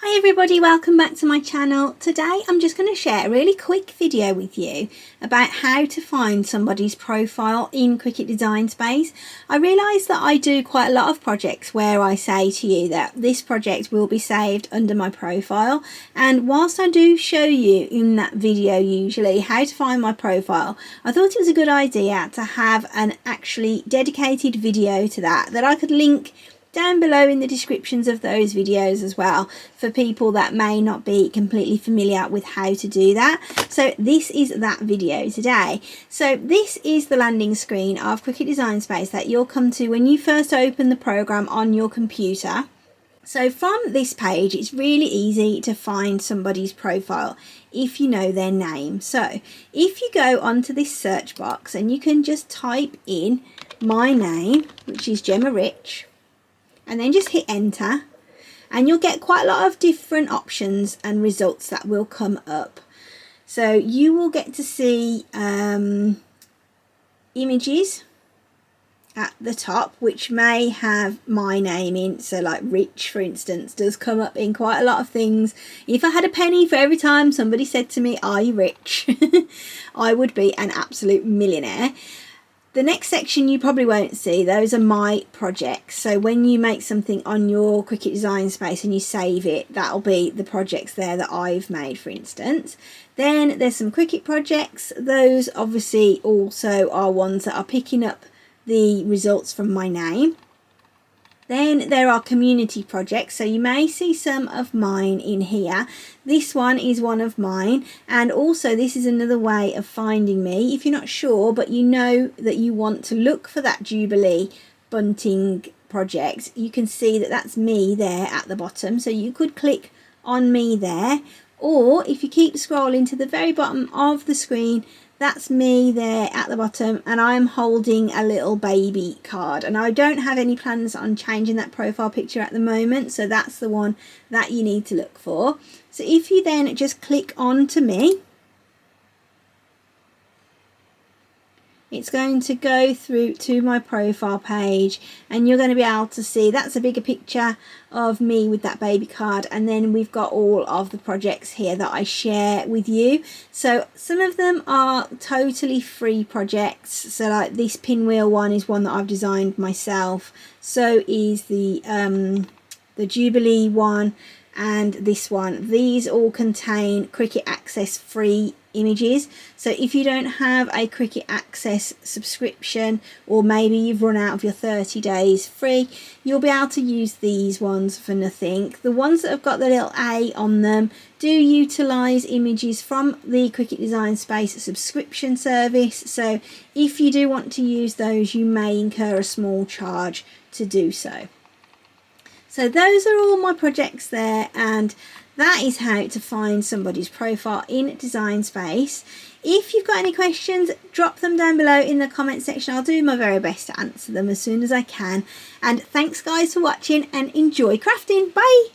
Hi everybody, welcome back to my channel. Today I'm just going to share a really quick video with you about how to find somebody's profile in Cricut Design Space. I realise that I do quite a lot of projects where I say to you that this project will be saved under my profile, and whilst I do show you in that video usually how to find my profile, I thought it was a good idea to have an actually dedicated video to that I could link down below in the descriptions of those videos as well, for people that may not be completely familiar with how to do that. So this is that video today. So this is the landing screen of Cricut Design Space that you'll come to when you first open the program on your computer. So from this page, it's really easy to find somebody's profile if you know their name. So if you go onto this search box and you can just type in my name, which is Gemma Rich, and then just hit enter, and you'll get quite a lot of different options and results that will come up. So you will get to see images at the top which may have my name in. So like Rich, for instance, does come up in quite a lot of things. If I had a penny for every time somebody said to me, "Are you rich?" I would be an absolute millionaire. The next section you probably won't see, those are my projects. So when you make something on your Cricut Design Space and you save it, that'll be the projects there that I've made, for instance. Then there's some Cricut projects. Those obviously also are ones that are picking up the results from my name. Then there are community projects, so you may see some of mine in here. This one is one of mine, and also this is another way of finding me. If you're not sure, but you know that you want to look for that Jubilee bunting project, you can see that that's me there at the bottom. So you could click on me there, or if you keep scrolling to the very bottom of the screen, that's me there at the bottom, and I'm holding a little baby card, and I don't have any plans on changing that profile picture at the moment, so that's the one that you need to look for. So if you then just click on to me, it's going to go through to my profile page, and you're going to be able to see that's a bigger picture of me with that baby card, and then we've got all of the projects here that I share with you. So some of them are totally free projects, so like this pinwheel one is one that I've designed myself, so is the Jubilee one and this one. These all contain Cricut Access free images, so if you don't have a Cricut Access subscription, or maybe you've run out of your 30 days free, you'll be able to use these ones for nothing. The ones that have got the little A on them do utilize images from the Cricut Design Space subscription service, so if you do want to use those, you may incur a small charge to do so. So those are all my projects there, and that is how to find somebody's profile in Design Space. If you've got any questions, drop them down below in the comment section. I'll do my very best to answer them as soon as I can. And thanks guys for watching, and enjoy crafting. Bye!